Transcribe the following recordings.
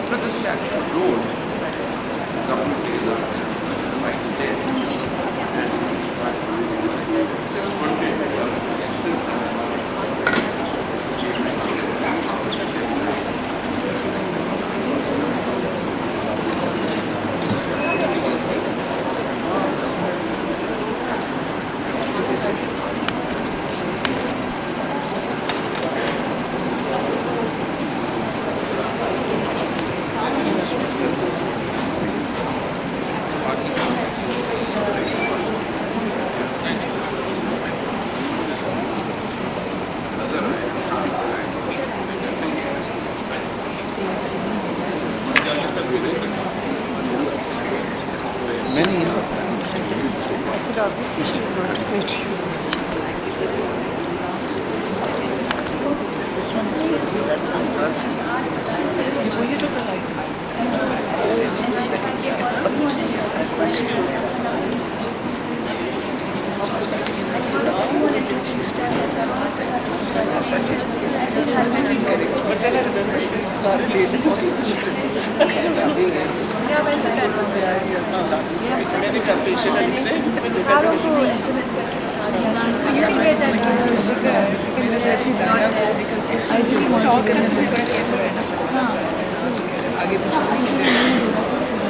No, this road, completely is a right step. And it's just one day. Since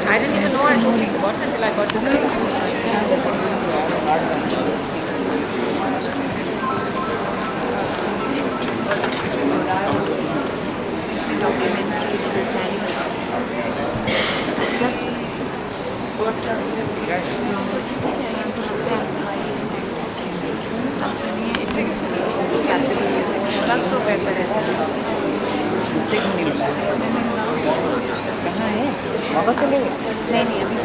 I didn't even know I totally forgot until I got this. नहीं अभी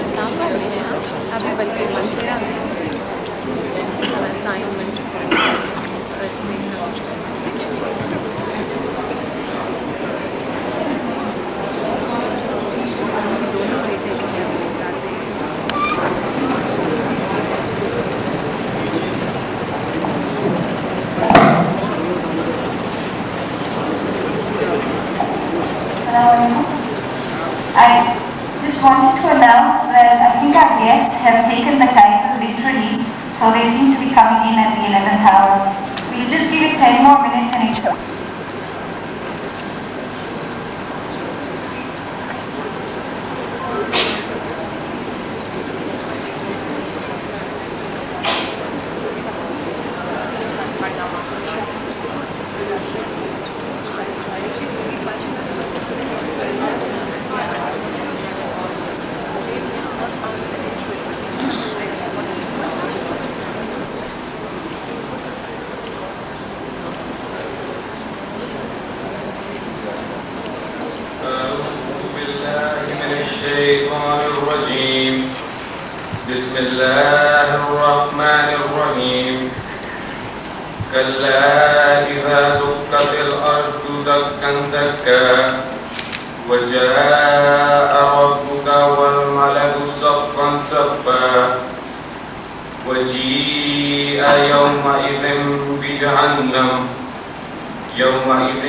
अभी बल्कि मंसेरा में assignment दोनों भेजे I just wanted to announce that I think our guests have taken the title literally, so they seem to be coming in at the 11th hour. We'll just give it 10 more minutes and it's بسم الله الرحمن الرحيم كلا إذا دكت الأرض دكا دكا وجاء ربك والملك صفا صفا وجيء يومئذ بجهنم يومئذ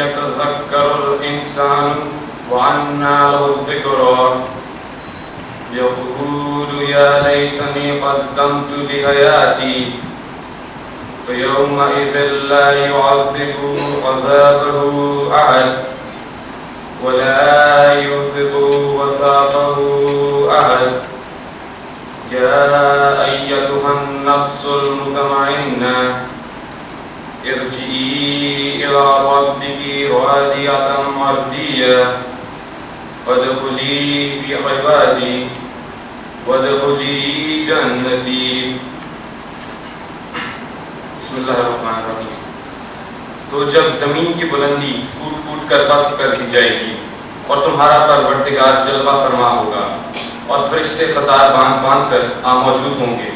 يتذكر الإنسان وأنى له الذكرى يقول يا ليتني قدمت لحياتي فيومئذ لا يعذب عذابه أحد ولا يوثق وثاقه أحد يا أيتها النفس المطمئنة ارجعي إلى ربك راضية مرضية فادخلي في عبادي वदखुली जन्नती। बिस्मिल्लाहिर्रहमानिर्रहीम। तो जब जमीन की बुलंदी कूट कूट कर पस्त कर दी जाएगी और तुम्हारा परवरदिगार जलवा फरमा होगा और फरिश्ते कतार बांध बांध कर मौजूद होंगे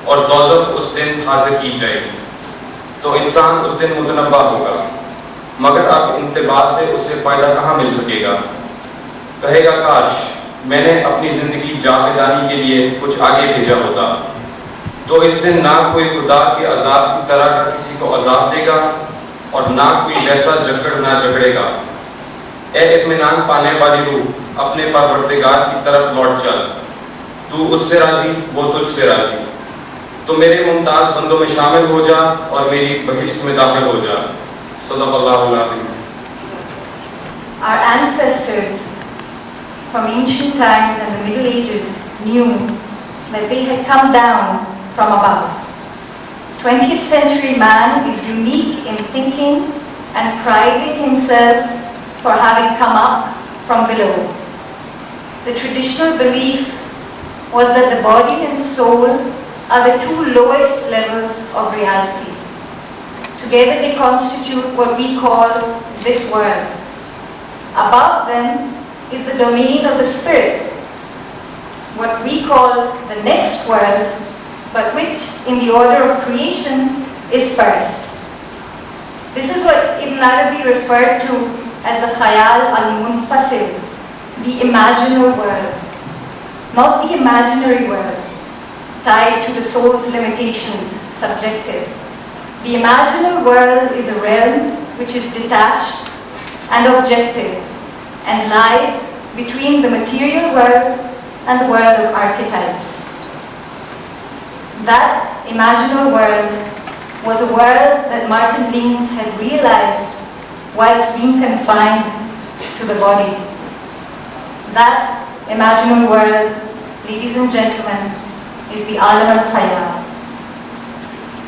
और दौज़ख उस दिन हाजिर की जाएगी, तो इंसान उस दिन मुतनब्बा होगा, मगर अब इंतबाह से उसे फायदा कहाँ मिल सकेगा। कहेगा काश मैंने अपनी जिंदगी जावेदानी के लिए कुछ आगे भेजा होता। तो इस दिन ना कोई खुदा के अजाब की तरह का किसी को अजाब देगा और ना कोई वैसा जकड़ ना जकड़ेगा। ए इत्मीनान पाने वाली रूह, अपने परवरदिगार की तरफ लौट चल। तू उससे राजी, वो तुझसे राजी। तो मेरे मुमताज बंदों में शामिल हो जा और मेरी बहिश्त में दाखिल हो जा। सल्लल्लाहु अलैहि वसल्लम। Our ancestors from ancient times and the Middle Ages knew that they had come down from above. 20th century man is unique in thinking and priding himself for having come up from below. The traditional belief was that the body and soul are the two lowest levels of reality. Together they constitute what we call this world. Above them is the domain of the spirit, what we call the next world, but which in the order of creation is first. This is what Ibn Arabi referred to as the khayal al-munfasil, the imaginal world, not the imaginary world, tied to the soul's limitations, subjective. The imaginal world is a realm which is detached and objective and lies between the material world and the world of archetypes. That imaginal world was a world that Martin Lings had realized whilst being confined to the body. That imaginal world, ladies and gentlemen, is the Allama Iqbal.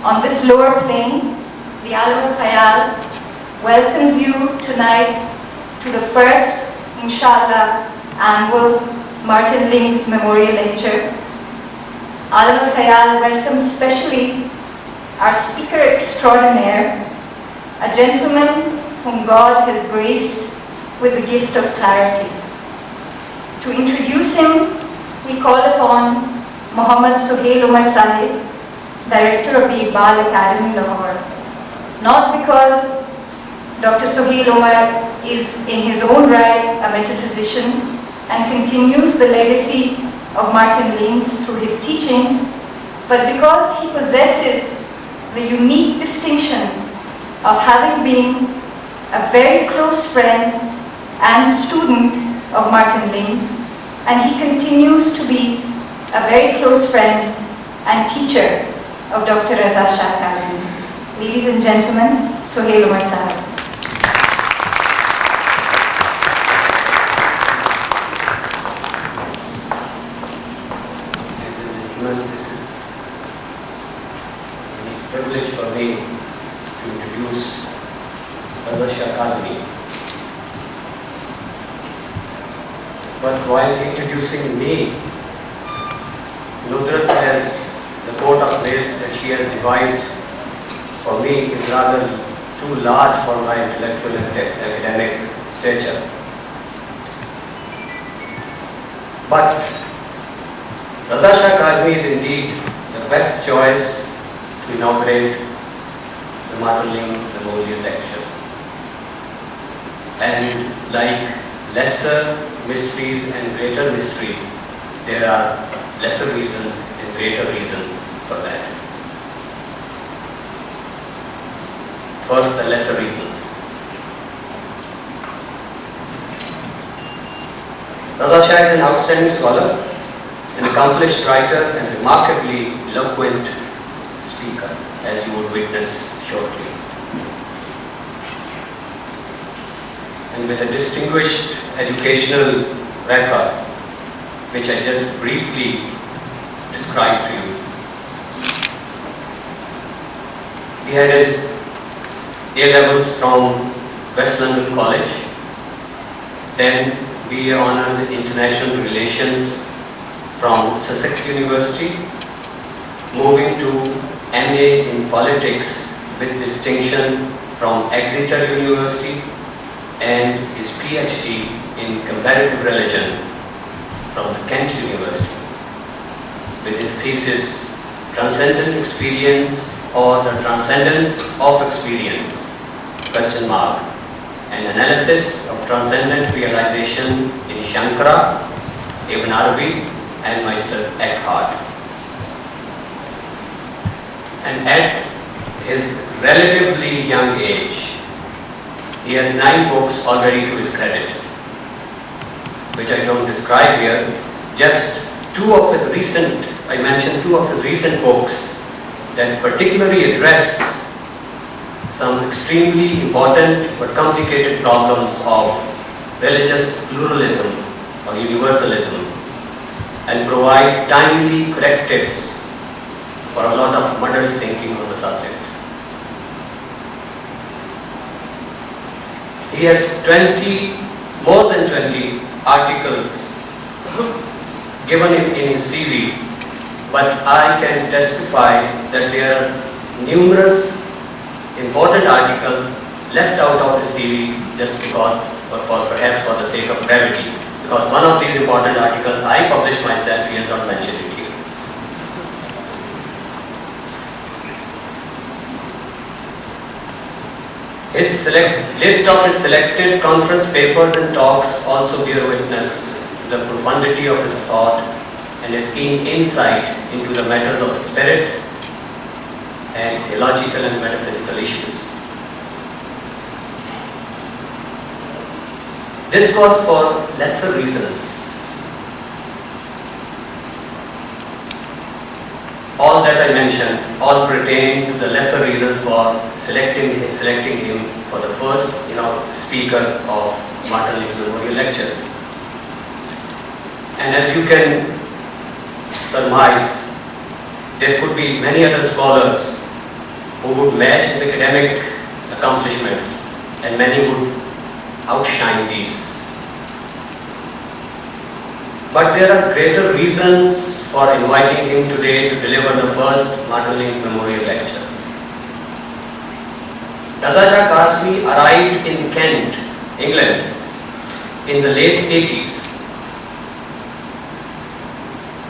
On this lower plane, the Allama Iqbal welcomes you tonight to the first, inshallah, annual Martin Lings Memorial Lecture. Allama Iqbal welcomes specially our speaker extraordinaire, a gentleman whom God has graced with the gift of clarity. To introduce him, we call upon Muhammad Suhail Umar Sahib, Director of the Iqbal Academy, Lahore. Not because Dr. Suhail Umar is in his own right a metaphysician and continues the legacy of Martin Lings through his teachings, but because he possesses the unique distinction of having been a very close friend and student of Martin Lings, and he continues to be a very close friend and teacher of Dr. Raza Shah Kazmi. Ladies and gentlemen, Suhail Umar Sahib. This is a privilege for me to introduce Raza Shah Kazmi. But while introducing me, Nusrat has the coat of praise that she has devised for me is rather too large for my intellectual and academic stature. But Raza Shah Kazmi is indeed the best choice to inaugurate the Martin Lings Memorial Lectures. And like lesser mysteries and greater mysteries, there are lesser reasons and greater reasons for that. First, the lesser reasons. Raza Shah is an outstanding scholar, an accomplished writer and remarkably eloquent speaker, as you would witness shortly. And with a distinguished educational record, which I just briefly described to you. He had his A-levels from West London College, then BA Honours in International Relations from Sussex University, moving to MA in Politics with distinction from Exeter University, and his PhD in Comparative Religion from the Kent University, with his thesis Transcendent Experience or the Transcendence of Experience, an analysis of transcendent realization in Shankara, Ibn Arabi and Meister Eckhart. And at his relatively young age, he has 9 books already to his credit. which I don't describe here, just I mentioned two of his recent books that particularly address some extremely important but complicated problems of religious pluralism or universalism and provide timely correctives for a lot of muddled thinking on the subject. He has more than 20 articles given in his CV, but I can testify that there are numerous important articles left out of his CV just because, or perhaps for the sake of brevity, because one of these important articles I published myself, he has not mentioned it here. His list of his selected conference papers and talks also bear witness to the profundity of his thought and his keen insight into the matters of the spirit and theological and metaphysical issues. This was for lesser reasons. All that I mentioned all pertain to the lesser reason for selecting him for the first speaker of Martin Lings Memorial Lectures. And as you can surmise, there could be many other scholars who would match his academic accomplishments, and many would outshine these. But there are greater reasons for inviting him today to deliver the first Martin Lings Memorial Lecture. Raza Shah Kazmi arrived in Kent, England in the late 80s.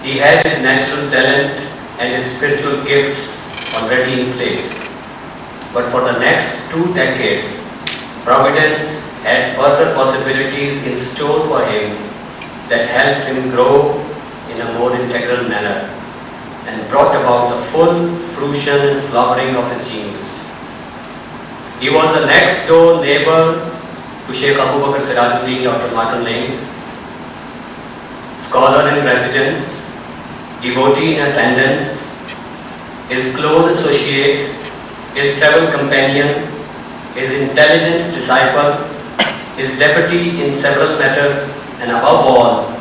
He had his natural talent and his spiritual gifts already in place. But for the next 2 decades, Providence had further possibilities in store for him that helped him grow in a more integral manner and brought about the full fruition and flowering of his genius. He was the next door neighbor to Sheikh Abu Bakr Sirajuddin, Dr. Martin Lings, scholar in residence, devotee in attendance, his close associate, his travel companion, his intelligent disciple, his deputy in several matters, and above all,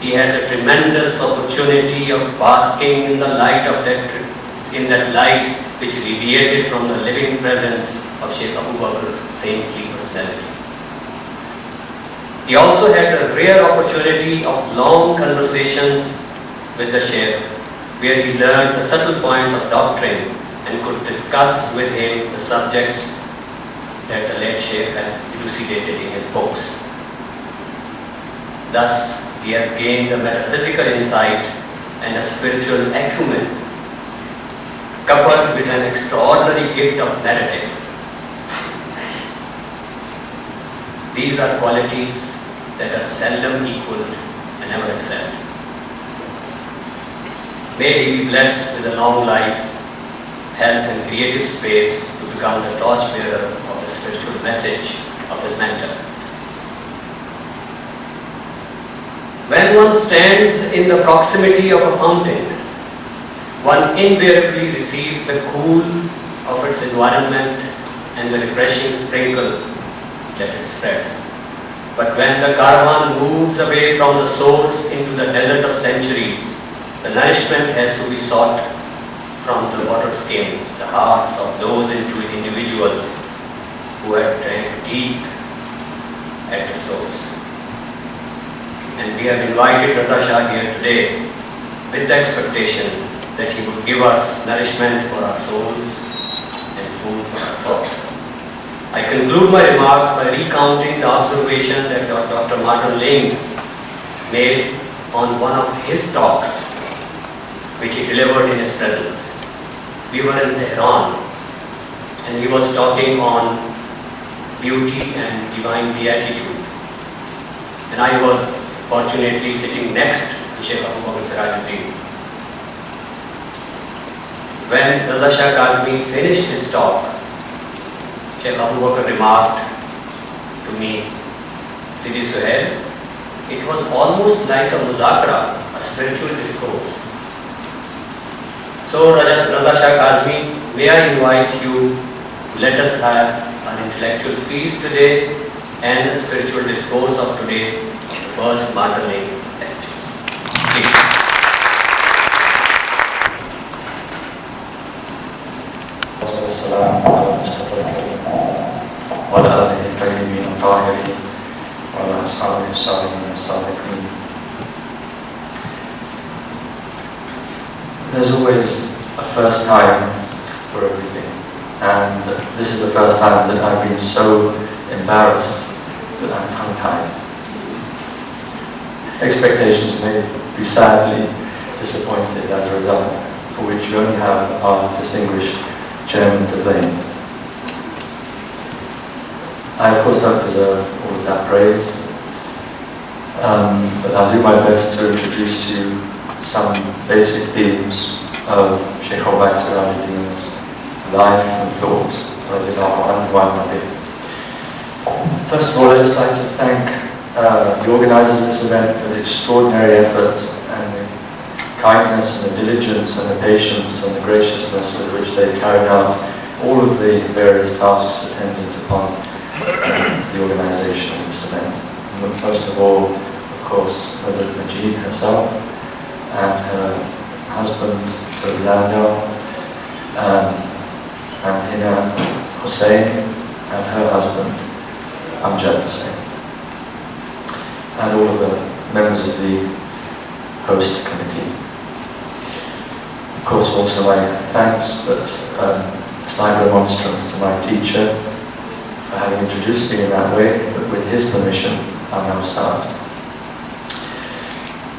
he had a tremendous opportunity of basking in the light of that light which radiated from the living presence of Sheikh Abu Bakr's saintly personality. He also had a rare opportunity of long conversations with the Sheikh, where he learned the subtle points of doctrine and could discuss with him the subjects that the late Sheikh has elucidated in his books. Thus, he has gained a metaphysical insight and a spiritual acumen, coupled with an extraordinary gift of narrative. These are qualities that are seldom equaled and never excelled. May he be blessed with a long life, health and creative space to become the torchbearer of the spiritual message of his mentor. When one stands in the proximity of a fountain, one invariably receives the cool of its environment and the refreshing sprinkle that it spreads. But when the caravan moves away from the source into the desert of centuries, the nourishment has to be sought from the water skins, the hearts of those individuals who have drank deep at the source. And we have invited Raza Shah here today with the expectation that he would give us nourishment for our souls and food for our thought. I conclude my remarks by recounting the observation that Dr. Martin Lings made on one of his talks which he delivered in his presence. We were in Tehran and he was talking on beauty and divine beatitude. And I was fortunately sitting next to Sheikh Abu Bakr Sirajuddin. When Raza Shah Kazmi finished his talk, Sheikh Abu Bakr remarked to me, Sidi Suhail, it was almost like a muzakara, a spiritual discourse. So Raza Shah Kazmi, may I invite you, let us have an intellectual feast today and a spiritual discourse of today, the first Martyr lectures. Please. والسلام على المصطفى الكريم وعلى آله الطيبين الطاهرين وعلى أصحابه الصالحين الصادقين. There's always a first time for everything, and this is the first time that I've been so embarrassed that I'm tongue-tied. Expectations may be sadly disappointed as a result, for which we only have our distinguished chairman to blame. I of course don't deserve all of that praise, but I'll do my best to introduce to you some basic themes of Sheikh Abubakr Sirajuddin's life and thought. First of all, I'd just like to thank the organisers of this event for the extraordinary effort and the kindness and the diligence and the patience and the graciousness with which they carried out all of the various tasks attendant upon the organisation of this event. And most of all, of course, Mother Majid herself and her husband, Toby Landau, and Hina Hussein and her husband, Amjad Hussein, and all of the members of the host committee. Of course, also my thanks, but slight remonstrance to my teacher for having introduced me in that way, but with his permission, I'll now start.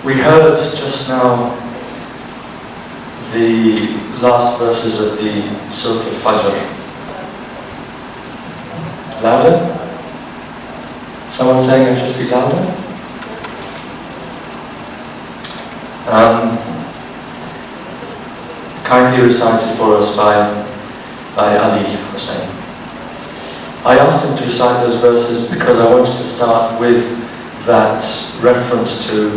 We heard just now the last verses of the Surah Al-Fajr. Louder? Someone saying I should speak louder? Kindly recited for us by Ali Hussein. I asked him to recite those verses because I wanted to start with that reference to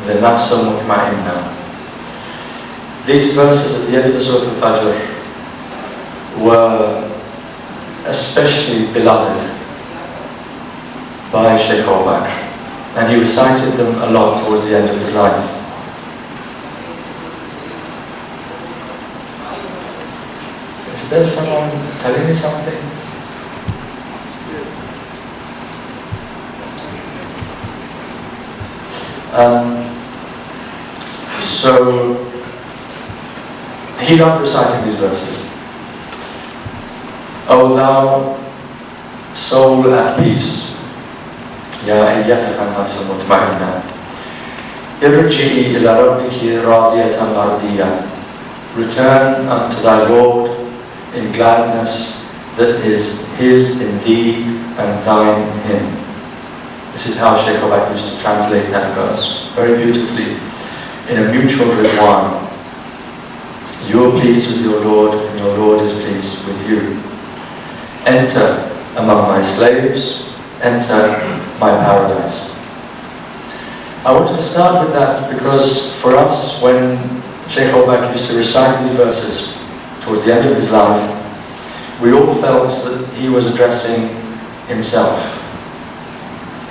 the Nafs al-Mutma'inna. These verses at the end of the Surah Al-Fajr were especially beloved by Sheikh Abubakr, and he recited them a lot towards the end of his life. Is there someone telling me something? So he loved reciting these verses. O thou soul at peace, Ya ayyatuha an-nafs al-mutma'inna, irji'i ila rabbiki radiyatan mardiyah. Return unto thy Lord in gladness that is his in thee and thine in him. This is how Sheikh Abubakr used to translate that verse very beautifully in a mutual ridwan. You are pleased with your Lord and your Lord is pleased with you. Enter among my slaves, enter my paradise. I wanted to start with that because for us, when Sheikh Abubakr used to recite these verses towards the end of his life, we all felt that he was addressing himself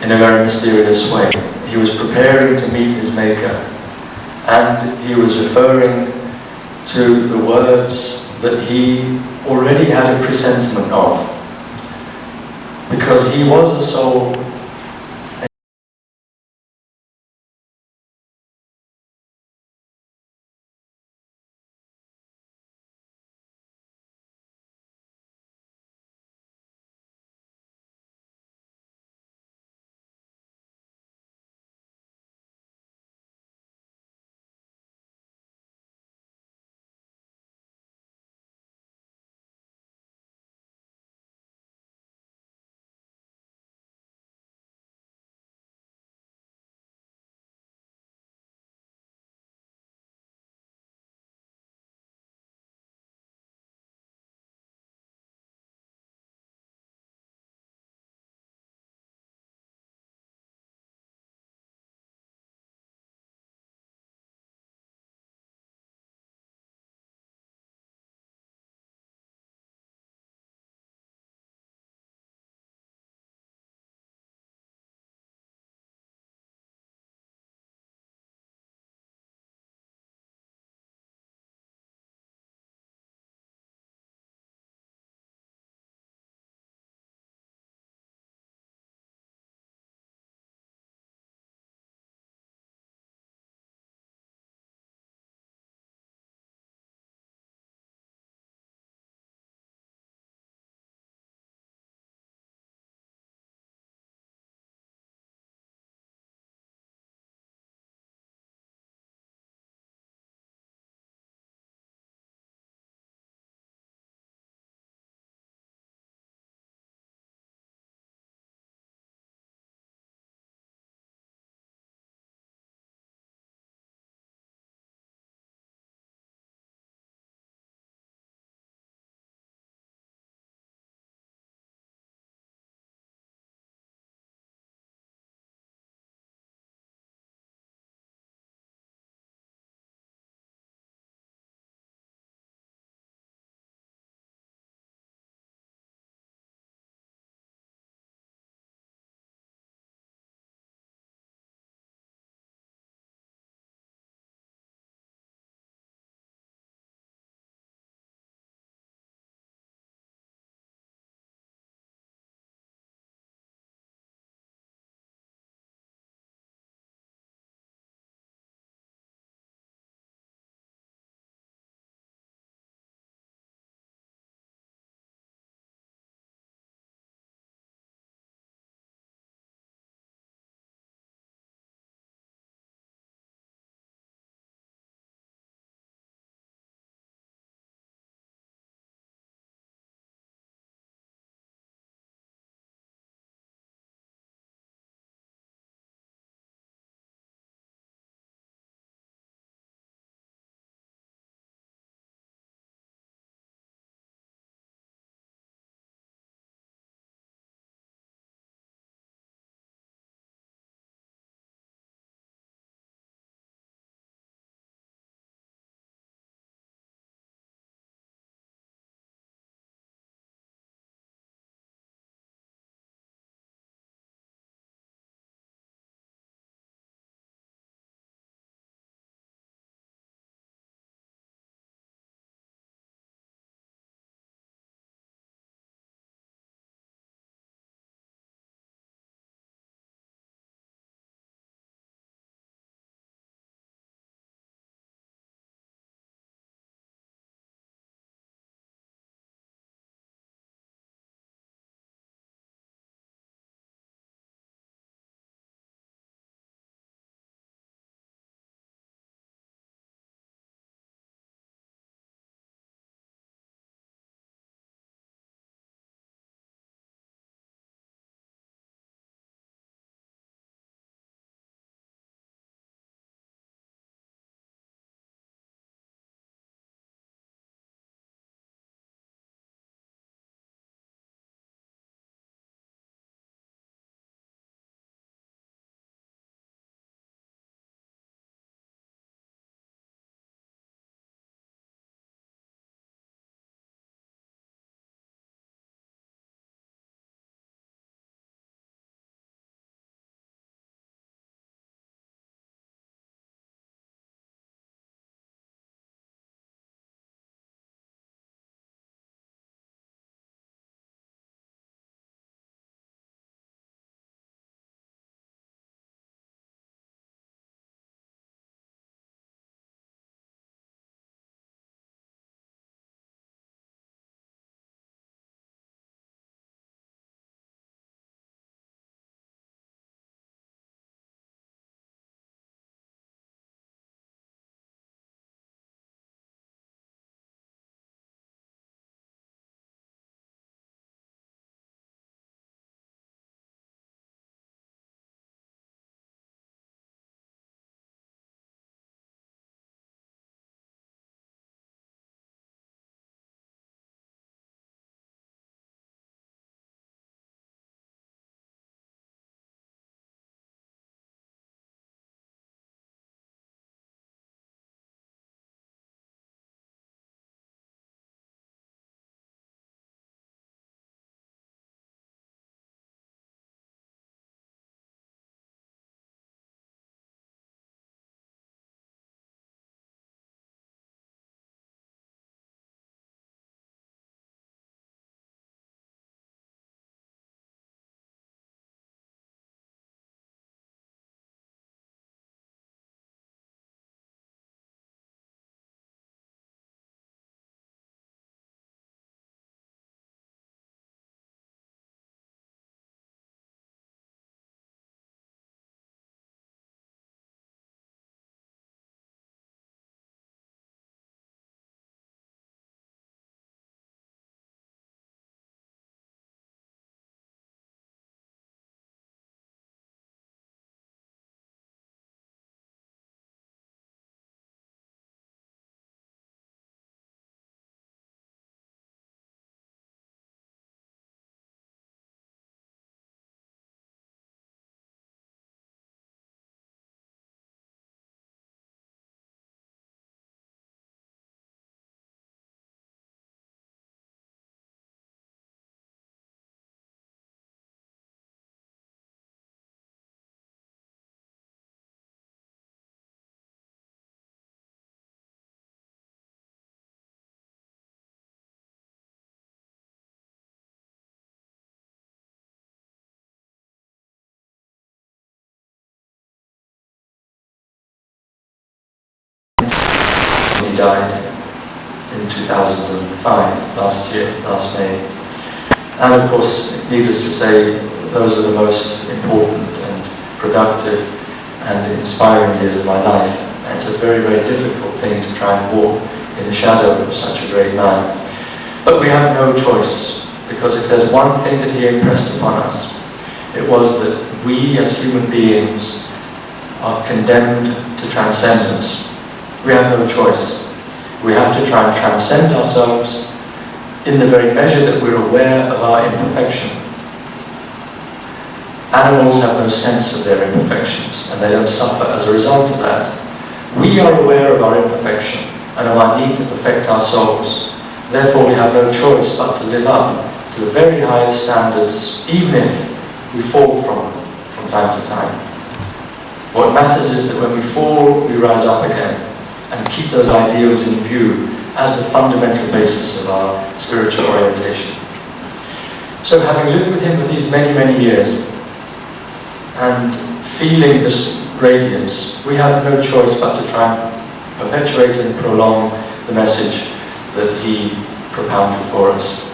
in a very mysterious way. He was preparing to meet his Maker, and he was referring to the words that he already had a presentiment of, because he was a soul died in 2005, last May. And of course, needless to say, those were the most important and productive and inspiring years of my life. And it's a very, very difficult thing to try and walk in the shadow of such a great man. But we have no choice, because if there's one thing that he impressed upon us, it was that we as human beings are condemned to transcendence. We have no choice. We have to try and transcend ourselves in the very measure that we're aware of our imperfection. Animals have no sense of their imperfections, and they don't suffer as a result of that. We are aware of our imperfection and of our need to perfect our souls. Therefore, we have no choice but to live up to the very highest standards, even if we fall from time to time. What matters is that when we fall, we rise up again and keep those ideals in view as the fundamental basis of our spiritual orientation. So having lived with him for these many, many years and feeling this radiance, we have no choice but to try and perpetuate and prolong the message that he propounded for us.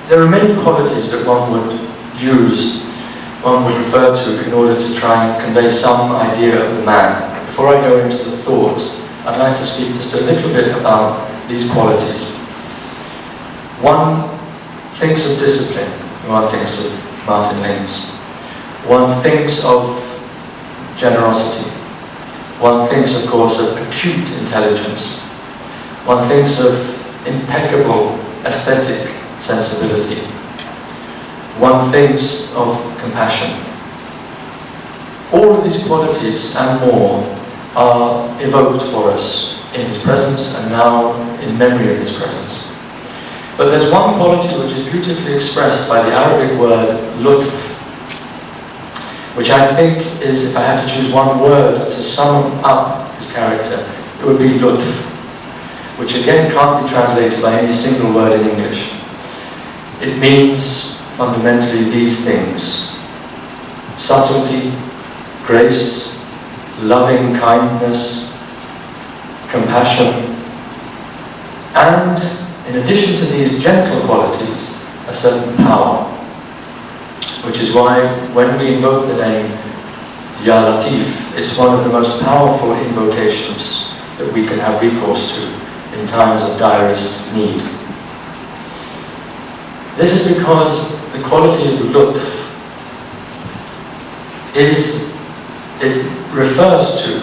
There are many qualities that one would refer to in order to try and convey some idea of the man. Before I go into the thought, I'd like to speak just a little bit about these qualities. One thinks of discipline, one thinks of Martin Lings. One thinks of generosity. One thinks, of course, of acute intelligence. One thinks of impeccable aesthetic sensibility. One thinks of compassion. All of these qualities and more are evoked for us in his presence and now in memory of his presence. But there's one quality which is beautifully expressed by the Arabic word lutf, which I think is, if I had to choose one word to sum up his character, it would be lutf, which again can't be translated by any single word in English. It means fundamentally these things: subtlety, grace, loving kindness, compassion, and in addition to these gentle qualities, a certain power, which is why when we invoke the name Ya Latif, it's one of the most powerful invocations that we can have recourse to in times of direst need. This is because the quality of lutf refers to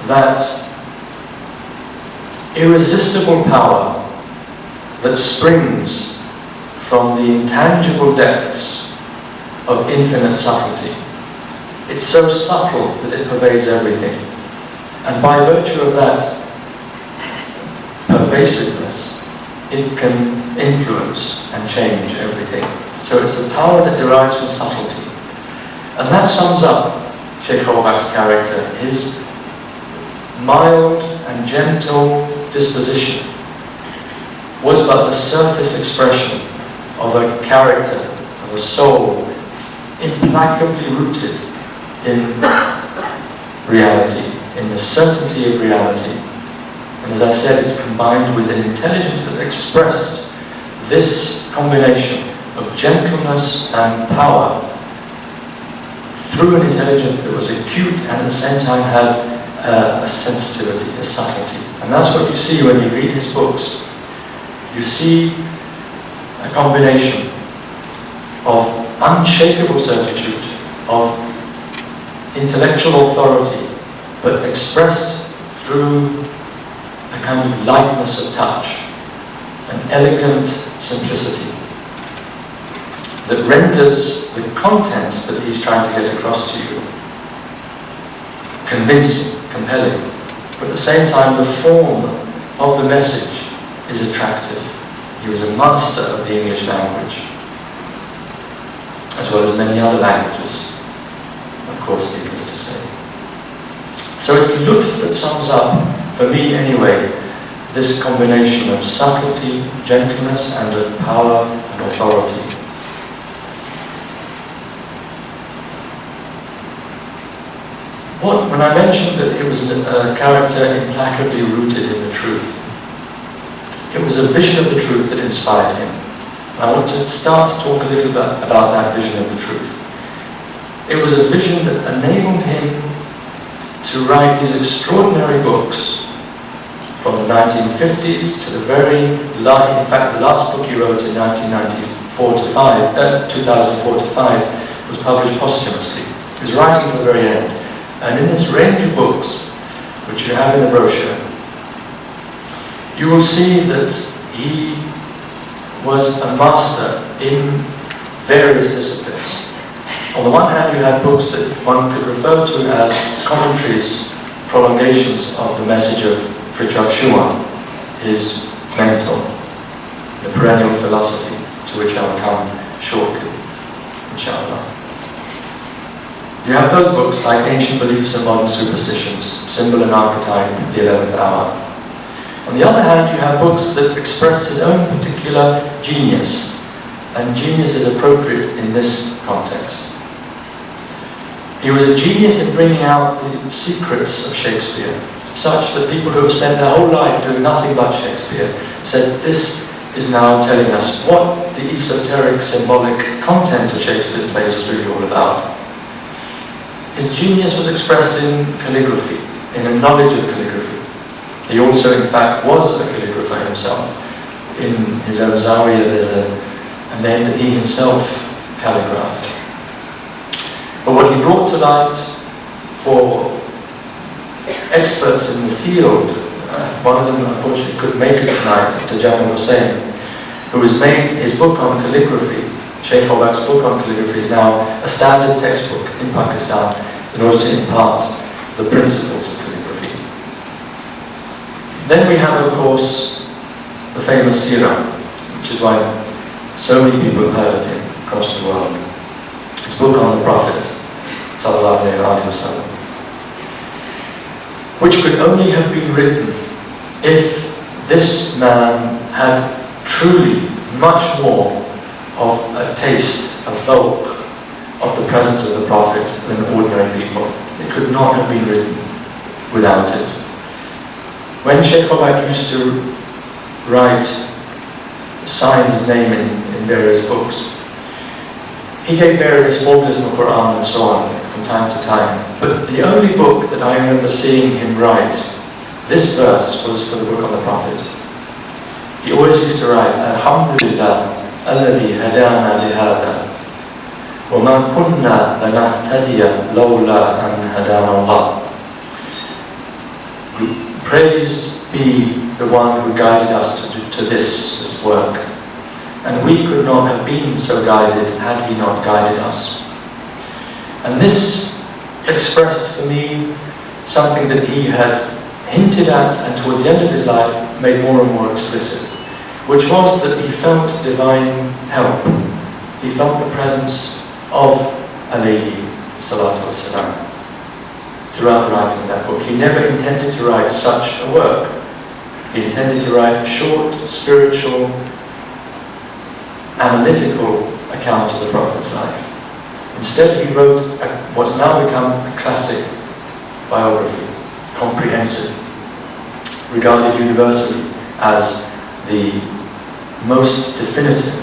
that irresistible power that springs from the intangible depths of infinite subtlety. It's so subtle that it pervades everything. And by virtue of that pervasiveness, it can influence and change everything. So it's a power that derives from subtlety. And that sums up Sheikh Hawak's character. His mild and gentle disposition was but the surface expression of a character, of a soul, implacably rooted in reality, in the certainty of reality. And as I said, it's combined with an intelligence that expressed this combination of gentleness and power through an intelligence that was acute and at the same time had a sensitivity, a subtlety. And that's what you see when you read his books. You see a combination of unshakable certitude, of intellectual authority, but expressed through a kind of lightness of touch, an elegant simplicity that renders the content that he's trying to get across to you convincing, compelling, but at the same time the form of the message is attractive. He was a master of the English language, as well as many other languages, of course, needless to say. So it's lutf that sums up, for me anyway, this combination of subtlety, gentleness, and of power and authority. When I mentioned that it was a character implacably rooted in the truth, it was a vision of the truth that inspired him. I want to start to talk a little bit about that vision of the truth. It was a vision that enabled him to write these extraordinary books from the 1950s to the very last, in fact the last book he wrote in 2004 to 5 was published posthumously. He was writing to the very end. And in this range of books, which you have in the brochure, you will see that he was a master in various disciplines. On the one hand, you had books that one could refer to as commentaries, prolongations of the message of Fritjof Schumann, his mentor, the perennial philosophy, to which I will come shortly, inshallah. You have those books like Ancient Beliefs and Modern Superstitions, Symbol and Archetype, The 11th Hour. On the other hand, you have books that expressed his own particular genius, and genius is appropriate in this context. He was a genius in bringing out the secrets of Shakespeare, such that people who have spent their whole life doing nothing but Shakespeare said, this is now telling us what the esoteric, symbolic content of Shakespeare's plays was really all about. His genius was expressed in calligraphy, in a knowledge of calligraphy. He also, in fact, was a calligrapher himself. In his own Zawiya, there's a name that he himself calligraphed. But what he brought to light for experts in the field, one of them unfortunately couldn't make it tonight, to Jamal Hussain, who has made his book on calligraphy. Sheikh Hobak's book on calligraphy is now a standard textbook in Pakistan in order to impart the principles of calligraphy. Then we have, of course, the famous Sirah, which is why so many people have heard of him across the world. His book on the Prophet, sallallahu alaihi wasallam, which could only have been written if this man had truly much more of a taste, a bulk of the presence of the Prophet than ordinary people. It could not have been written without it. When Sheikh Hobak used to write, sign his name in various books, he gave various formulas in the Quran and so on from time to time. But the only book that I remember seeing him write, this verse was for the book on the Prophet. He always used to write, Alhamdulillah, الذي هدانا لهذا وما كنا لنهتدي لولا أن هدانا الله. Praised be the one who guided us to this work. And we could not have been so guided had he not guided us. And this expressed for me something that he had hinted at and towards the end of his life made more and more explicit, which was that he felt divine help. He felt the presence of alayhi salatu wassalam throughout writing that book. He never intended to write such a work. He intended to write a short, spiritual, analytical account of the Prophet's life. Instead, he wrote what's now become a classic biography, comprehensive, regarded universally as the most definitive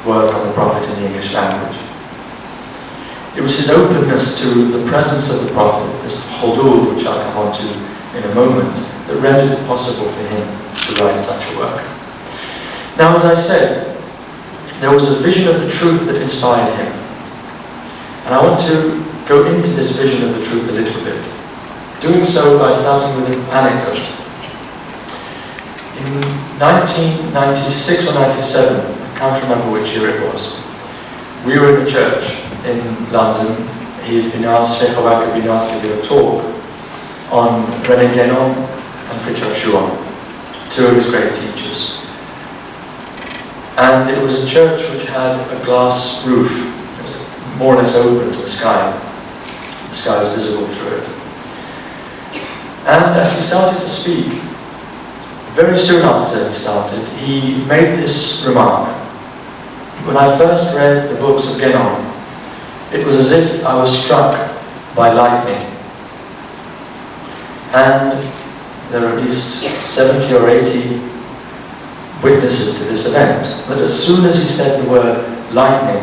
work on the Prophet in the English language. It was his openness to the presence of the Prophet, this hudur, which I'll come on to in a moment, that rendered it possible for him to write such a work. Now, as I said, there was a vision of the truth that inspired him. And I want to go into this vision of the truth a little bit. Doing so by starting with an anecdote. In 1996 or 97, I can't remember which year it was, we were in a church in London. He had been asked, Sheikh Hobak had been asked to give a talk on René Guénon and Fritjof Schumann, two of his great teachers. And it was a church which had a glass roof. It was more or less open to the sky. The sky was visible through it. And as he started to speak, very soon after he started, he made this remark. When I first read the books of Guénon, it was as if I was struck by lightning. And there are at least 70 or 80 witnesses to this event, that as soon as he said the word lightning,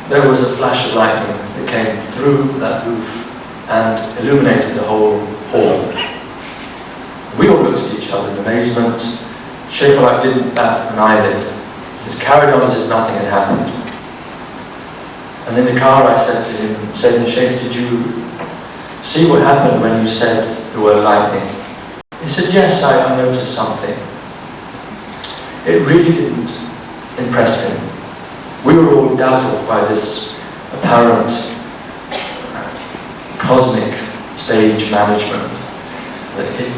there was a flash of lightning that came through that roof and illuminated the whole hall. We all looked at each other in amazement. Sheikh Al didn't bat an eyelid. He just carried on as if nothing had happened. And in the car I said to him, Sayyidina Sheikh, did you see what happened when you said the word lightning? He said, yes, I noticed something. It really didn't impress him. We were all dazzled by this apparent cosmic stage management that it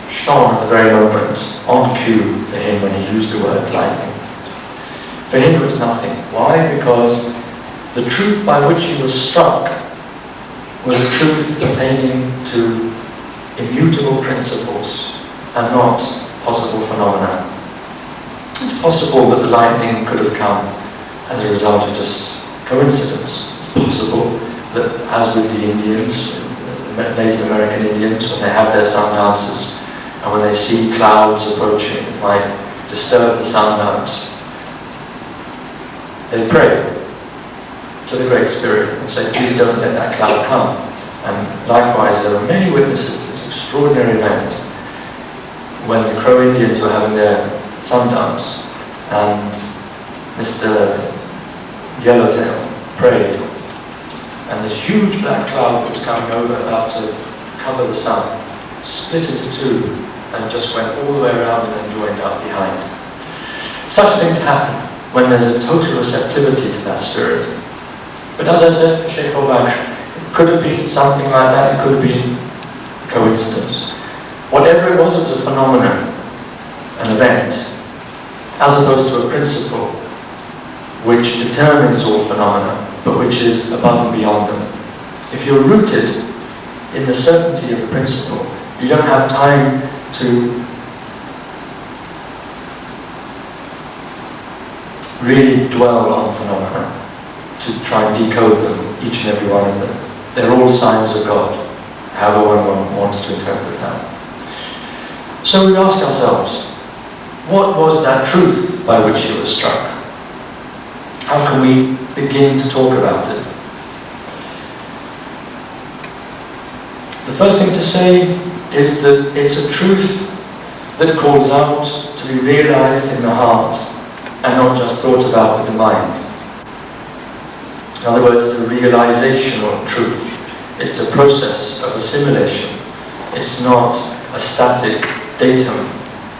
shone at the very moment on cue for him when he used the word lightning. For him it was nothing. Why? Because the truth by which he was struck was a truth pertaining to immutable principles and not possible phenomena. It's possible that the lightning could have come as a result of just coincidence. It's possible that, as with the Indians, the Native American Indians, when they have their sun dances, and when they see clouds approaching, it might disturb the sun dance, they pray to the Great Spirit and say, please don't let that cloud come. And likewise, there are many witnesses to this extraordinary event when the Crow Indians were having their sun dance, and Mr. Yellowtail prayed, and this huge black cloud that was coming over about to cover the sun split into two and just went all the way around and then joined up behind. Such things happen when there's a total receptivity to that spirit. But as I said, Sheikh Al, it could have been something like that, it could have been coincidence. Whatever it was a phenomenon, an event, as opposed to a principle which determines all phenomena, but which is above and beyond them. If you're rooted in the certainty of the principle, you don't have time to really dwell on phenomena, to try and decode them, each and every one of them. They're all signs of God, however one wants to interpret that. So we ask ourselves, what was that truth by which he was struck? How can we begin to talk about it? The first thing to say is that it's a truth that calls out to be realized in the heart and not just thought about with the mind. In other words, it's a realization of truth. It's a process of assimilation. It's not a static datum,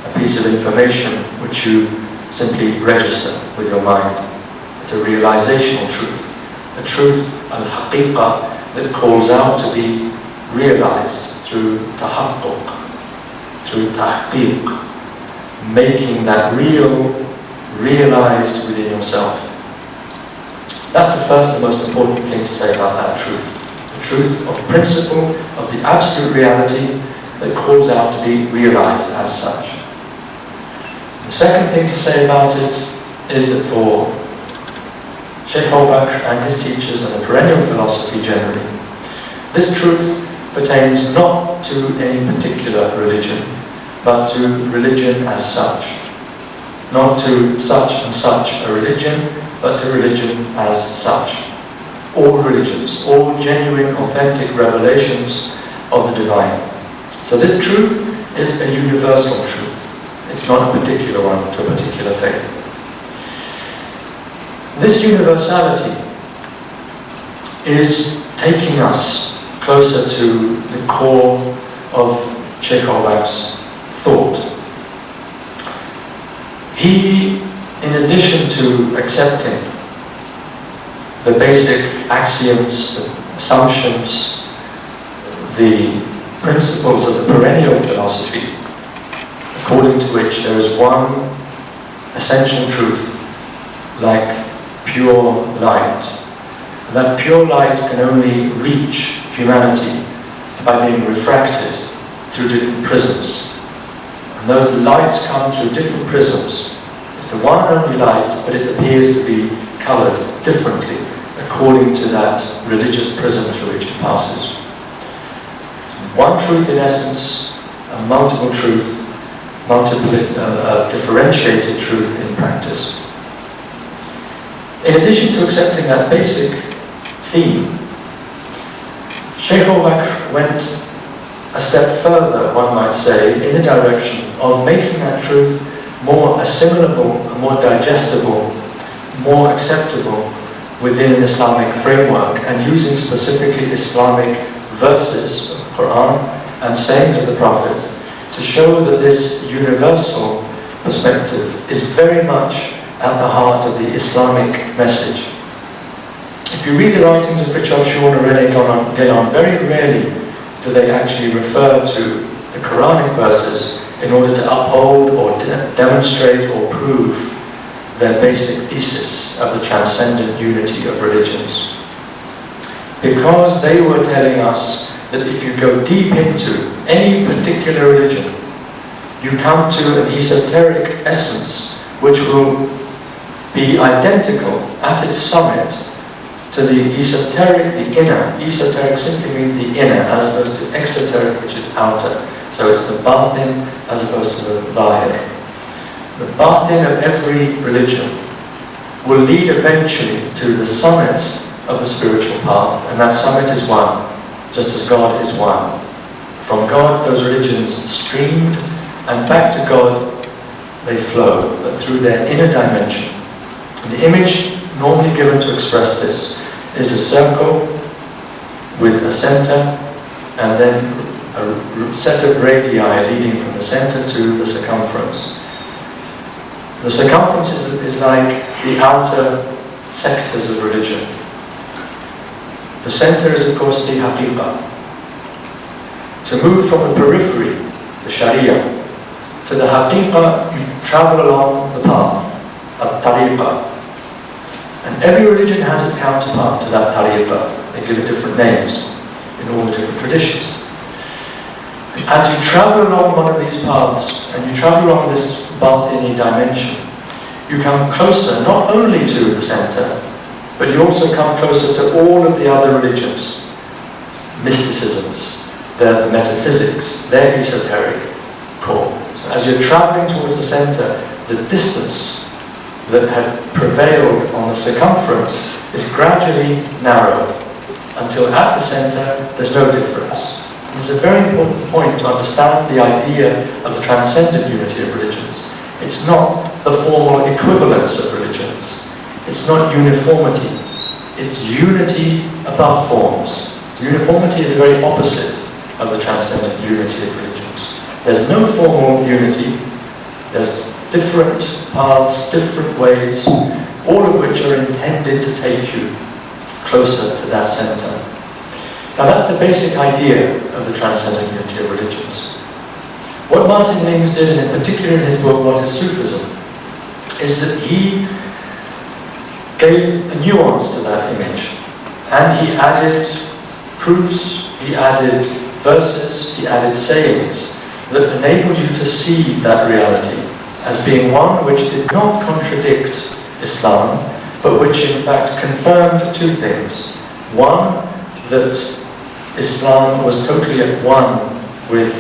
a piece of information which you simply register with your mind. It's a realizational truth, a truth, al-haqiqah, that calls out to be realized through tahaqquq, through tahqiq, making that realized within yourself. That's the first and most important thing to say about that truth. The truth of principle, of the absolute reality that calls out to be realized as such. The second thing to say about it is that for Sheikh Al and his teachers and the perennial philosophy generally, this truth pertains not to any particular religion, but to religion as such. Not to such and such a religion, but to religion as such. All religions, all genuine, authentic revelations of the divine. So this truth is a universal truth. It's not a particular one to a particular faith. This universality is taking us closer to the core of Sheikh Al-Waqf's thought. He, in addition to accepting the basic axioms, the assumptions, the principles of the perennial philosophy, according to which there is one essential truth, like pure light. That pure light can only reach humanity by being refracted through different prisms. And those lights come through different prisms. It's the one and only light, but it appears to be coloured differently according to that religious prism through which it passes. one truth in essence, a multiple truth, differentiated truth in practice. In addition to accepting that basic theme, Sheikh al-Bakr went a step further, one might say, in the direction of making that truth more assimilable, more digestible, more acceptable within an Islamic framework, and using specifically Islamic verses of the Quran and sayings of the Prophet to show that this universal perspective is very much at the heart of the Islamic message. If you read the writings of Richard Shawn or René Guénon, very rarely do they actually refer to the Quranic verses in order to uphold or demonstrate or prove their basic thesis of the transcendent unity of religions. Because they were telling us that if you go deep into any particular religion, you come to an esoteric essence which will be identical at its summit to the esoteric, the inner. Esoteric simply means the inner as opposed to exoteric, which is outer. So it's the batin as opposed to the zahir. The batin of every religion will lead eventually to the summit of the spiritual path, and that summit is one, just as God is one. From God, those religions streamed, and back to God they flow, but through their inner dimension. And the image normally given to express this is a circle with a center, and then a set of radii leading from the center to the circumference. The circumference is like the outer sectors of religion. The center is, of course, the haqiqah. To move from the periphery, the sharia, to the haqiqah, you travel along the path of tariqah. And every religion has its counterpart to that tariqah. They give it different names in all the different traditions. As you travel along one of these paths, and you travel along this batini dimension, you come closer not only to the center, but you also come closer to all of the other religions, mysticisms, the metaphysics, their esoteric core. So as you're traveling towards the center, the distance that had prevailed on the circumference is gradually narrowed until at the center there's no difference. It's a very important point to understand the idea of the transcendent unity of religions. It's not the formal equivalence of religions. It's not uniformity. It's unity above forms. Uniformity is the very opposite of the transcendent unity of religions. There's no formal unity. There's different paths, different ways, all of which are intended to take you closer to that center. Now that's the basic idea of the transcendent unity of religions. What Martin Lings did, and in particular in his book, What is Sufism, is that he gave a nuance to that image. And he added proofs, he added verses, he added sayings that enabled you to see that reality as being one which did not contradict Islam, but which in fact confirmed two things. One, that Islam was totally at one with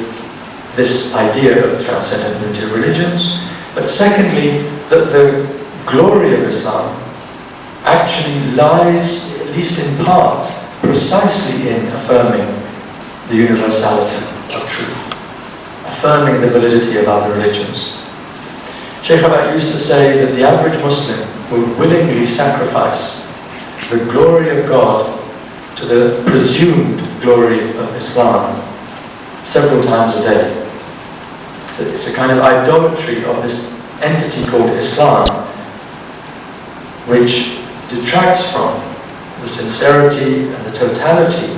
this idea of the transcendent unity of religions, but secondly, that the glory of Islam actually lies, at least in part, precisely in affirming the universality of truth, affirming the validity of other religions. Sheikh Abad used to say that the average Muslim will willingly sacrifice the glory of God to the presumed glory of Islam several times a day. That it's a kind of idolatry of this entity called Islam, which detracts from the sincerity and the totality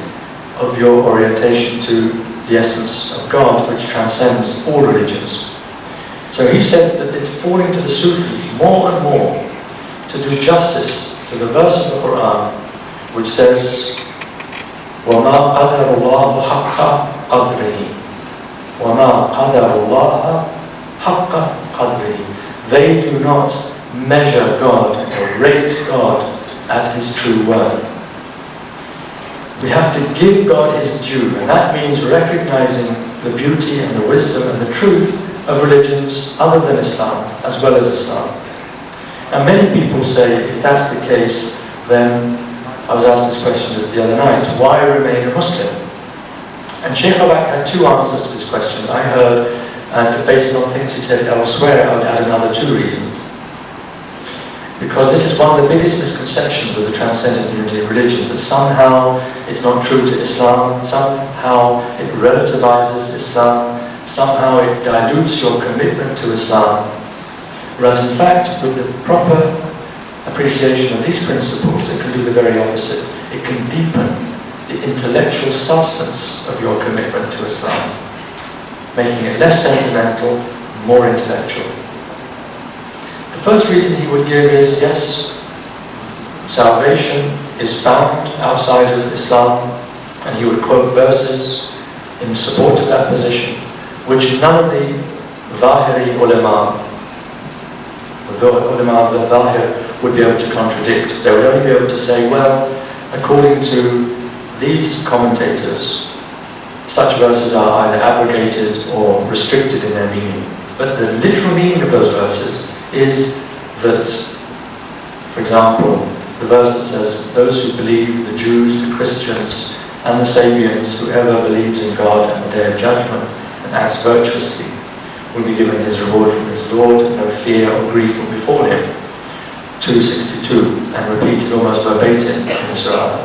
of your orientation to the essence of God, which transcends all religions. So he said that it's falling to the Sufis more and more to do justice to the verse of the Quran which says, وَمَا قَدَرُ اللَّهُ حَقَّ قَدْرِهِ وَمَا قَدَرُ اللَّهَ حَقَّ قَدْرِهِ. They do not measure God or rate God at His true worth. We have to give God his due, and that means recognizing the beauty and the wisdom and the truth of religions other than Islam, as well as Islam. And many people say, if that's the case, then, I was asked this question just the other night, why remain a Muslim? And Sheikh Abak had two answers to this question. I heard, and based on things he said elsewhere, I would add another two reasons. Because this is one of the biggest misconceptions of the transcendent unity of religions, that somehow it's not true to Islam, somehow it relativizes Islam, somehow it dilutes your commitment to Islam. Whereas in fact, with the proper appreciation of these principles, it can do the very opposite. It can deepen the intellectual substance of your commitment to Islam, making it less sentimental, more intellectual. The first reason he would give is, yes, salvation is found outside of Islam, and he would quote verses in support of that position, which none of the Zahiri ulama, the ulama of the Zahir, would be able to contradict. They would only be able to say, well, according to these commentators, such verses are either abrogated or restricted in their meaning. But the literal meaning of those verses is that, for example, the verse that says, those who believe, the Jews, the Christians, and the Sabians, whoever believes in God and the Day of Judgment and acts virtuously, will be given his reward from his Lord, no fear or grief will befall him. 262, and repeated almost verbatim in Surah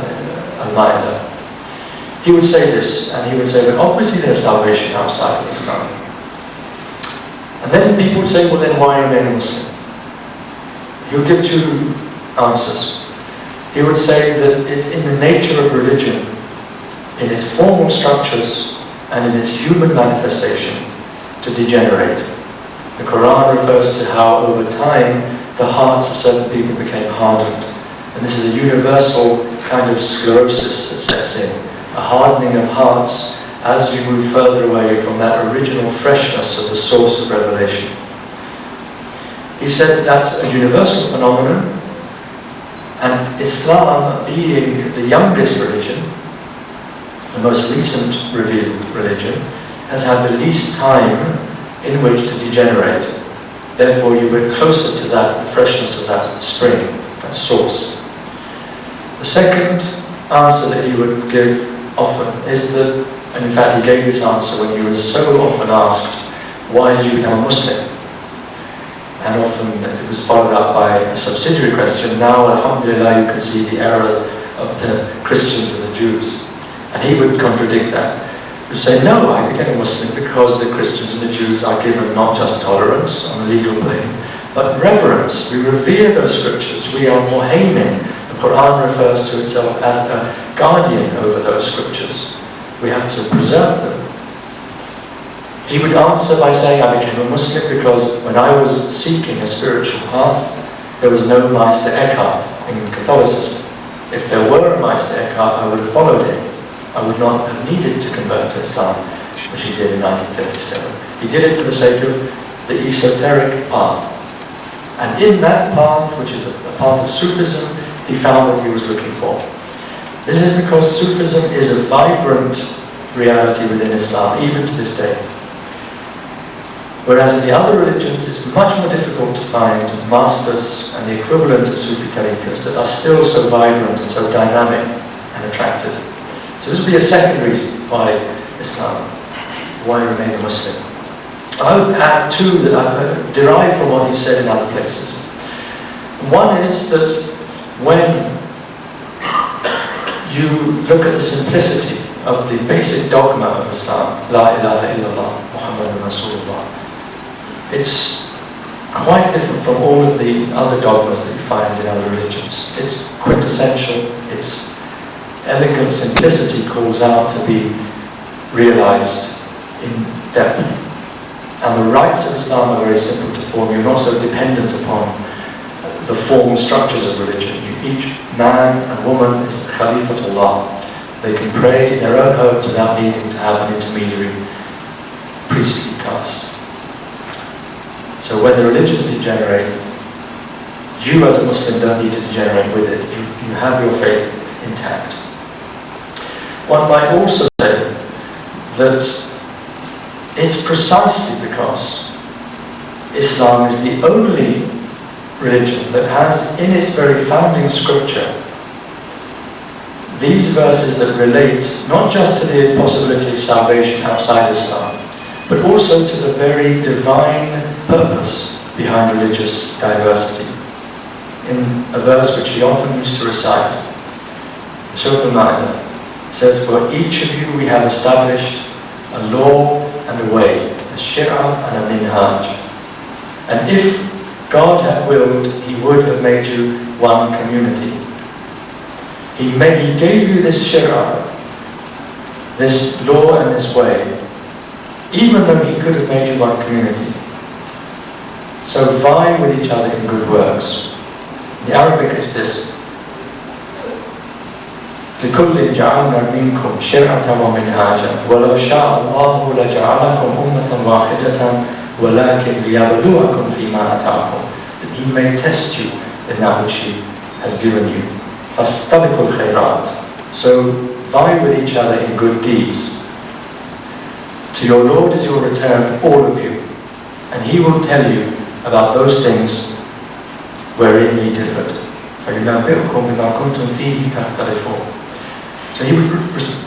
Al-Ma'idah. He would say this, and he would say, but obviously there's salvation outside of Islam. And then people would say, well then why remain a Muslim? He would give two answers. He would say that it's in the nature of religion, in its formal structures, and in its human manifestation, to degenerate. The Quran refers to how over time the hearts of certain people became hardened. And this is a universal kind of sclerosis that sets in, a hardening of hearts as you move further away from that original freshness of the source of revelation. He said that that's a universal phenomenon, and Islam, being the youngest religion, the most recent revealed religion, has had the least time in which to degenerate. Therefore, you were closer to that, the freshness of that spring, that source. The second answer that he would give often is that, and in fact he gave this answer when he was so often asked, why did you become a Muslim? And often it was followed up by a subsidiary question, now alhamdulillah you can see the error of the Christians and the Jews. And he would contradict that. He would say, no, I became a Muslim because the Christians and the Jews are given not just tolerance on a legal plane, but reverence. We revere those scriptures. We are muhaymin. The Quran refers to itself as a guardian over those scriptures. We have to preserve them. He would answer by saying, I became a Muslim because when I was seeking a spiritual path, there was no Meister Eckhart in Catholicism. If there were a Meister Eckhart, I would have followed him. I would not have needed to convert to Islam, which he did in 1937. He did it for the sake of the esoteric path. And in that path, which is the path of Sufism, he found what he was looking for. This is because Sufism is a vibrant reality within Islam, even to this day. Whereas in the other religions, it's much more difficult to find masters and the equivalent of Sufi tariqas that are still so vibrant and so dynamic and attractive. So this would be a second reason why Islam, why remain a Muslim. I would add two that I've derived from what he said in other places. One is that when you look at the simplicity of the basic dogma of Islam, La ilaha illallah, Muhammadun Rasulullah, it's quite different from all of the other dogmas that you find in other religions. It's quintessential, its elegant simplicity calls out to be realized in depth. And the rites of Islam are very simple to form. You're not so dependent upon the formal structures of religion. Each man and woman is Khalifatullah. They can pray in their own homes without needing to have an intermediary priestly caste. So when the religions degenerate, you as a Muslim don't need to degenerate with it. You have your faith intact. One might also say that it's precisely because Islam is the only religion that has in its very founding scripture these verses that relate not just to the possibility of salvation outside Islam, but also to the very divine purpose behind religious diversity. In a verse which he often used to recite, Surah Al-Ma'idah says, "For each of you we have established a law and a way, a shir'ah and a minhaj. And if God had willed, He would have made you one community. He gave you this shir'ah, this law and this way, even though He could have made you one community. So vie with each other in good works." The Arabic is this: لِكُلٍّ جَعَلْنَا مِنْكُمْ شِرْعَةً وَمِنْهَاجًا وَلَوْ شَاءَ اللَّهُ لَجَعَلَكُمْ أُمَّةً وَاحِدَةً وَلَكِنْ لِيَبْلُوَكُمْ فِي مَا آتَاكُمْ, that He may test you in that which He has given you. فَاسْتَبِقُوا الْخَيْرَاتِ, so vie with each other in good deeds. To your Lord is your return, all of you, and He will tell you about those things wherein ye differed. فَيُنَبِّئُكُمْ بِمَا كُنْتُمْ فِيهِ تَخْتَلِفُونَ. So he would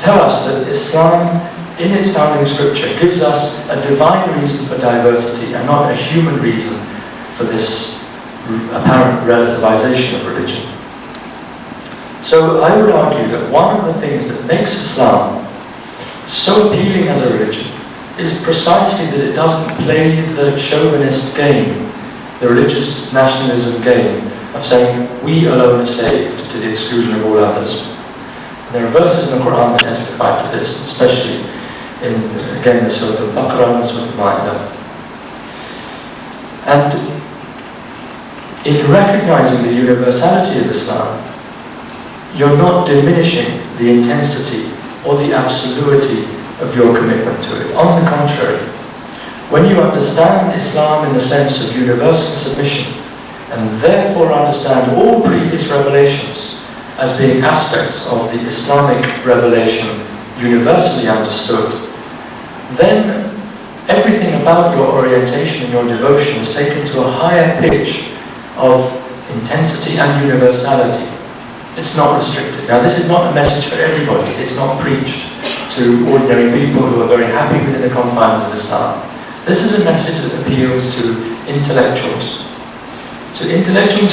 tell us that Islam, in its founding scripture, gives us a divine reason for diversity and not a human reason for this apparent relativization of religion. So I would argue that one of the things that makes Islam so appealing as a religion is precisely that it doesn't play the chauvinist game, the religious nationalism game of saying we alone are saved to the exclusion of all others. And there are verses in the Quran that testify to this, especially in, again, the Surah Al-Baqarah and the Surah Al-Ma'idah. And in recognizing the universality of Islam, you're not diminishing the intensity or the absolutity of your commitment to it. On the contrary, when you understand Islam in the sense of universal submission, and therefore understand all previous revelations as being aspects of the Islamic revelation universally understood, then everything about your orientation and your devotion is taken to a higher pitch of intensity and universality. It's not restricted. Now, this is not a message for everybody. It's not preached to ordinary people who are very happy within the confines of Islam. This is a message that appeals to intellectuals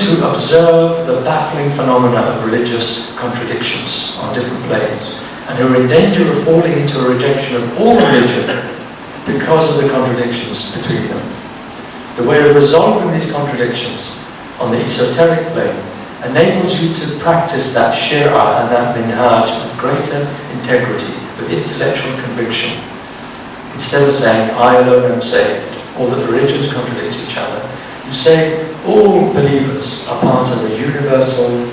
who observe the baffling phenomena of religious contradictions on different planes, and who are in danger of falling into a rejection of all religion because of the contradictions between them. The way of resolving these contradictions on the esoteric plane enables you to practice that shir'ah and that minhaj with greater integrity, with intellectual conviction, instead of saying, I alone am saved, or that the religions contradict each other. You say, all believers are part of a universal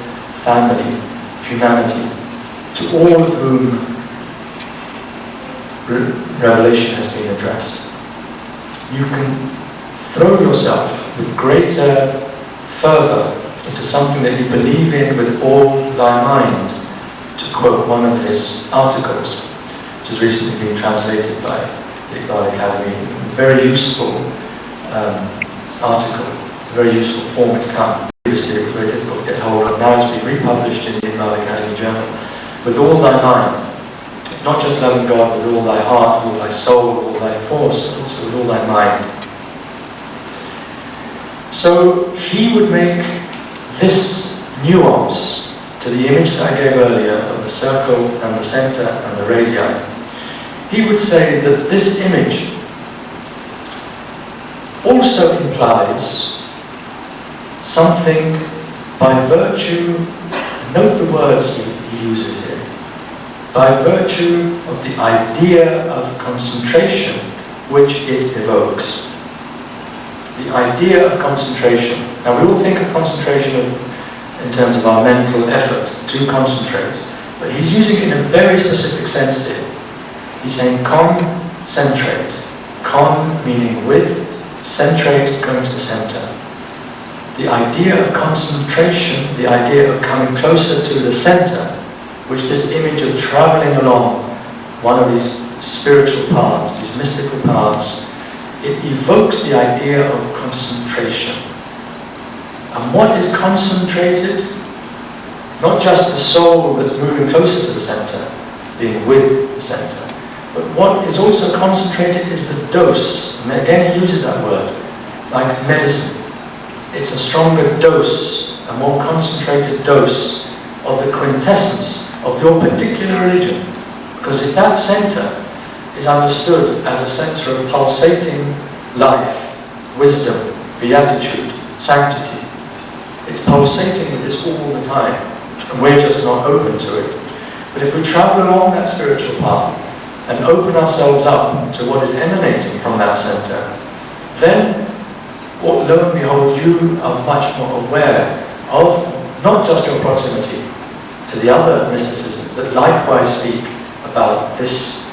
family, humanity, to all of whom revelation has been addressed. You can throw yourself with greater fervor into something that you believe in with all thy mind, to quote one of his articles, which has recently been translated by the Iqbal Academy. A very useful article, a very useful form it's come. Previously it was very difficult to get hold of. Now it's been republished in the Iqbal Academy journal. With all thy mind. It's not just loving God with all thy heart, with all thy soul, with all thy force, but also with all thy mind. So he would make this nuance to the image that I gave earlier of the circle and the center and the radii. He would say that this image also implies something by virtue, note the words he uses here, by virtue of the idea of concentration which it evokes. The idea of concentration. Now we all think of concentration in terms of our mental effort to concentrate, but he's using it in a very specific sense here. He's saying concentrate. Con meaning with, centrate going to the center. The idea of concentration, the idea of coming closer to the center, which this image of traveling along one of these spiritual paths, these mystical paths, it evokes the idea of concentration. And what is concentrated? Not just the soul that's moving closer to the center, being with the center, but what is also concentrated is the dose. And again, he uses that word, like medicine. It's a stronger dose, a more concentrated dose of the quintessence of your particular religion. Because if that center is understood as a center of pulsating life, wisdom, beatitude, sanctity, it's pulsating with this all the time, and we're just not open to it. But if we travel along that spiritual path and open ourselves up to what is emanating from that center, then, lo and behold, you are much more aware of not just your proximity to the other mysticisms that likewise speak about this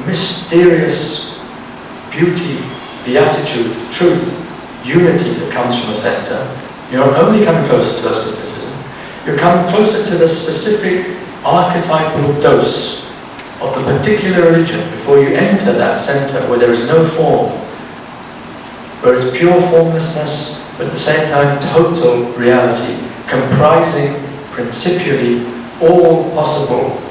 mysterious beauty, beatitude, truth, unity that comes from a center. You're not only coming closer to those mysticisms, you're coming closer to the specific archetypal dose of the particular religion before you enter that center where there is no form, where it's pure formlessness, but at the same time total reality, comprising principially all possible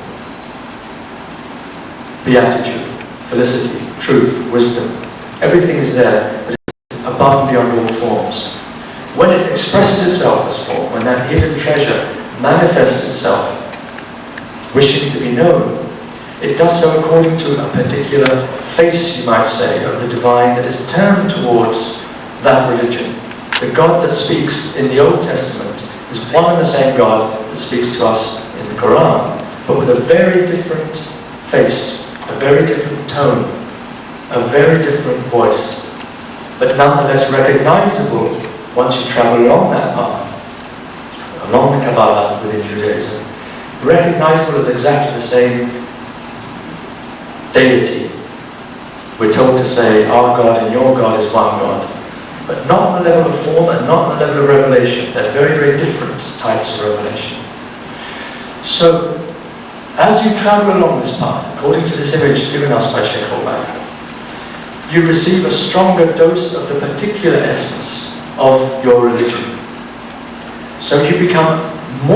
beatitude, felicity, truth, wisdom. Everything is there, but it's above and beyond all forms. When it expresses itself as form, when that hidden treasure manifests itself, wishing to be known, it does so according to a particular face, you might say, of the divine that is turned towards that religion. The God that speaks in the Old Testament is one and the same God that speaks to us in the Quran, but with a very different face, a very different tone, a very different voice, but nonetheless recognizable once you travel along that path, along the Kabbalah within Judaism, recognizable as exactly the same deity. We're told to say, our God and your God is one God, but not on the level of form and not on the level of revelation. They're very, very different types of revelation. So, as you travel along this path, according to this image given us by Sheikh Allama, you receive a stronger dose of the particular essence of your religion. So you become more